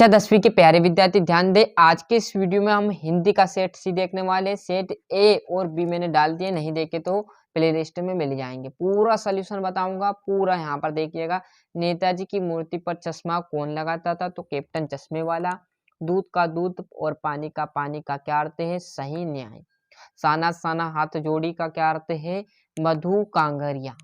कक्षा 10वीं के प्यारे विद्यार्थी ध्यान दें, आज के इस वीडियो में हम हिंदी का सेट सी देखने वाले हैं। सेट ए और बी मैंने डाल दिए, नहीं देखे तो प्ले लिस्ट में मिल जाएंगे। पूरा सोल्यूशन बताऊंगा, पूरा यहाँ पर देखिएगा। नेताजी की मूर्ति पर चश्मा कौन लगाता था? तो कैप्टन चश्मे वाला। दूध का दूध और पानी का क्या अर्थ है? सही न्याय। साना साना हाथ जोड़ी का क्या अर्थ है? मधु कांगरिया।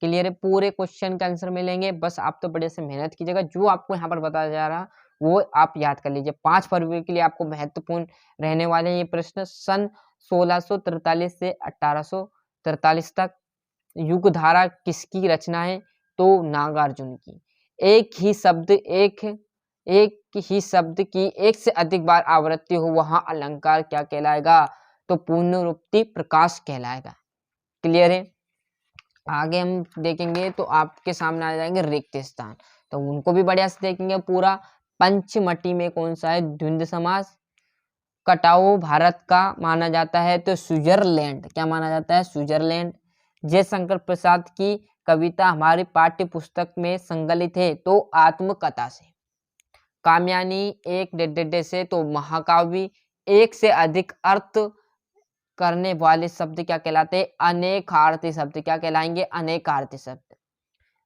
क्लियर है? पूरे क्वेश्चन का आंसर मिलेंगे, बस आप तो बड़े से मेहनत कीजिएगा। जो आपको यहाँ पर बताया जा रहा वो आप याद कर लीजिए। 5 फरवरी के लिए आपको महत्वपूर्ण रहने वाले हैं ये प्रश्न। सन 1643 से 1843 तक युगधारा किसकी रचना है? तो नागार्जुन की। एक ही शब्द की एक से अधिक बार आवृत्ति हो वहां अलंकार क्या कहलाएगा? तो पुनरुक्ति प्रकाश कहलाएगा। क्लियर है? आगे हम देखेंगे तो आपके सामने आ जाएंगे रिक्त स्थान, तो उनको भी बढ़िया से देखेंगे पूरा। पंचमटी में कौन सा है? द्वंद्व समास। कटाऊ भारत का माना जाता है तो स्विट्जरलैंड। क्या माना जाता है? स्विट्जरलैंड। जयशंकर प्रसाद की कविता हमारी पाठ्य पुस्तक में संकलित है तो आत्मकथा से। कामयानी एक डेढ़ से तो महाकाव्य। एक से अधिक अर्थ करने वाले शब्द क्या कहलाते हैं? अनेकार्थी शब्द। क्या कहलाएंगे? अनेकार्थी शब्द।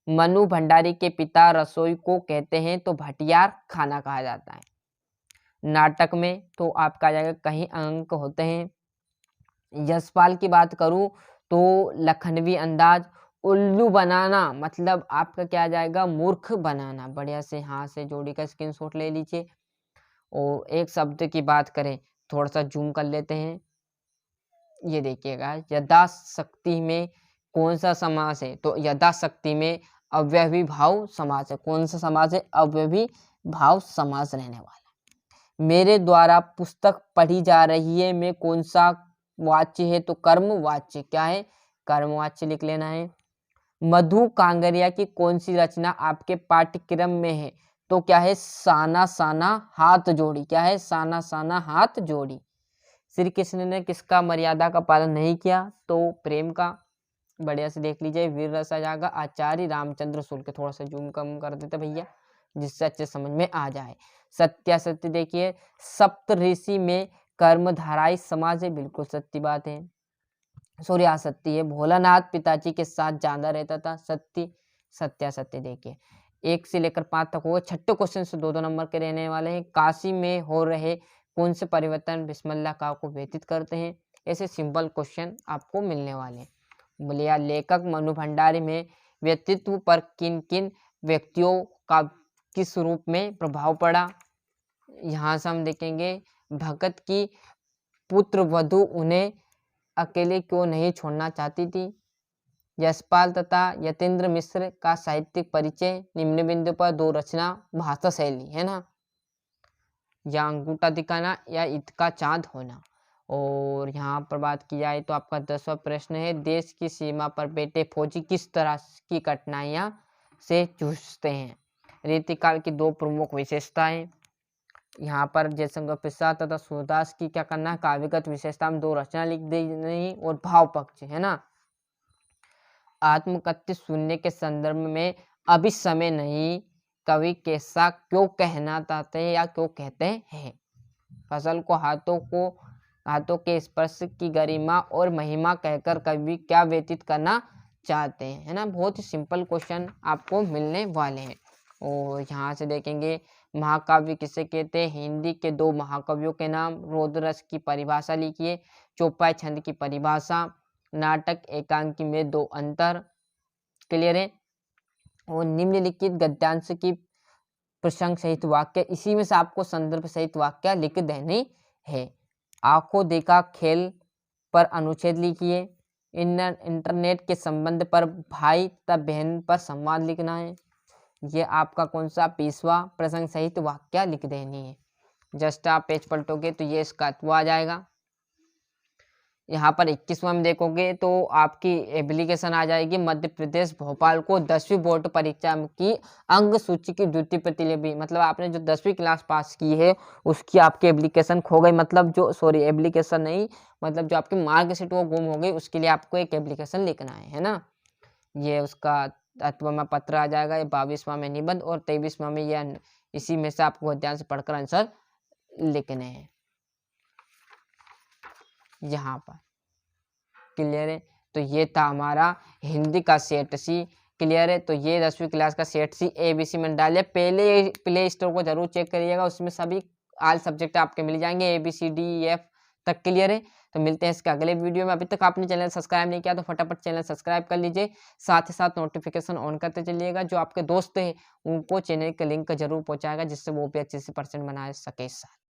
मनु भंडारी के पिता रसोई को कहते हैं तो भटियार खाना कहा जाता है। नाटक में तो आपका आ जाएगा कहीं अंक होते हैं। यशपाल की बात करूं तो लखनवी अंदाज। उल्लू बनाना मतलब आपका क्या आ जाएगा? मूर्ख बनाना। बढ़िया से हाँ से जोड़ी का स्क्रीनशॉट ले लीजिए। और एक शब्द की बात करें, थोड़ा सा जूम कर लेते हैं। ये देखिएगा, यथाशक्ति में कौन सा समास है? तो यथाशक्ति में अव्ययी भाव समास है। कौन सा समास है? अव्ययी भाव समास रहने वाला। मेरे द्वारा पुस्तक पढ़ी जा रही है में कौन सा वाच्य है? तो कर्मवाच्य। क्या है? कर्मवाच्य लिख लेना है। मधु कांगरिया की कौन सी रचना आपके पाठ्यक्रम में है? तो क्या है? साना साना हाथ जोड़ी। क्या है? साना साना हाथ जोड़ी। श्री कृष्ण ने किसका मर्यादा का पालन नहीं किया? तो प्रेम का। बढ़िया से देख लीजिए। वीर रस आ जाएगा आचार्य रामचंद्र शुक्ल। थोड़ा सा जूम कम कर देते भैया, जिससे अच्छे समझ में आ जाए। सत्यासत्य देखिए, सप्त ऋषि में कर्मधाराई समाज है। बिल्कुल सत्य बात है। सूर्यासत्य है। भोलानाथ पिताजी के साथ ज्यादा रहता था। सत्य। सत्यासत्य देखिए 1 से लेकर 5 तक होगा। छठे क्वेश्चन से 2-2 नंबर के रहने वाले हैं। काशी में हो रहे कौन से परिवर्तन बिस्मिल्लाह का को व्यतीत करते हैं? ऐसे सिंपल क्वेश्चन आपको मिलने वाले हैं। बोलिए लेखक मनु भंडारी में व्यक्तित्व पर किन किन व्यक्तियों का किस रूप में प्रभाव पड़ा? यहाँ से हम देखेंगे भगत की पुत्र वधु उन्हें अकेले क्यों नहीं छोड़ना चाहती थी? यशपाल तथा यतेंद्र मिश्र का साहित्यिक परिचय। निम्न बिंदु पर 2 रचना भाषा शैली है ना, या अंगूठा दिखाना या ईद का चांद होना। और यहाँ पर बात की जाए तो आपका 10वां प्रश्न है, देश की सीमा पर बैठे फौजी किस तरह की कठिनाइयाँ से जूझते हैं? रीतिकाल की 2 प्रमुख विशेषताएं। यहाँ पर जयशंकर प्रसाद तथा सूरदास की क्या करना है? काव्यगत विशेषता में 2 रचना लिख देनी और भाव पक्ष है ना। आत्मकथ्य सुनने के संदर्भ में अभी समय नहीं, कवि कैसा क्यों कहना चाहते हैं या क्यों कहते हैं? फसल को हाथों के स्पर्श की गरिमा और महिमा कहकर कवि क्या व्यतीत करना चाहते हैं? है ना। बहुत ही सिंपल क्वेश्चन आपको मिलने वाले हैं। और यहाँ से देखेंगे महाकाव्य किसे कहते हैं? हिंदी के 2 महाकवियों के नाम। रोदरस की परिभाषा लिखिए। चौपाई छंद की परिभाषा। नाटक एकांकी में 2 अंतर। क्लियर है? और निम्नलिखित गद्यांश की प्रसंग सहित वाक्य, इसी में से आपको संदर्भ सहित वाक्य लिख देनी है। आंखों देखा खेल पर अनुच्छेद लिखिए। इंटरनेट के संबंध पर भाई तथा बहन पर संवाद लिखना है। ये आपका कौन सा 20वां प्रसंग सहित वाक्य लिख देनी है। जस्ट आप पेज पलटोगे तो ये इसका आ जाएगा। यहाँ पर 21वां में देखोगे तो आपकी एप्लीकेशन आ जाएगी। मध्य प्रदेश भोपाल को 10वीं बोर्ड परीक्षा की अंक सूची की द्वितीय प्रतिलिपि, मतलब आपने जो 10वीं क्लास पास की है उसकी आपकी एप्लीकेशन खो गई, मतलब जो एप्लीकेशन नहीं, मतलब जो आपकी मार्कशीट वो गुम हो गई, उसके लिए आपको एक एप्लीकेशन लिखना है ना। ये उसका 8वां पत्र आ जाएगा। 22वां में निबंध और 23वां में यह इसी में से आपको ध्यान से पढ़कर आंसर लिखने हैं यहाँ पर। क्लियर है? तो ये था हमारा हिंदी का सेट सी। क्लियर है? तो ये 10वीं क्लास का सेट सी ABC में डालिए। पहले प्ले स्टोर को जरूर चेक करिएगा, उसमें सभी ऑल सब्जेक्ट आपके मिल जाएंगे ABCDEF तक। क्लियर है? तो मिलते हैं इसके अगले वीडियो में। अभी तक आपने चैनल सब्सक्राइब नहीं किया तो फटाफट चैनल सब्सक्राइब कर लीजिए, साथ ही साथ नोटिफिकेशन ऑन करते चलिएगा। जो आपके दोस्त हैं उनको चैनल के लिंक जरूर पहुंचाएगा, जिससे वो भी अच्छे से % बना सके।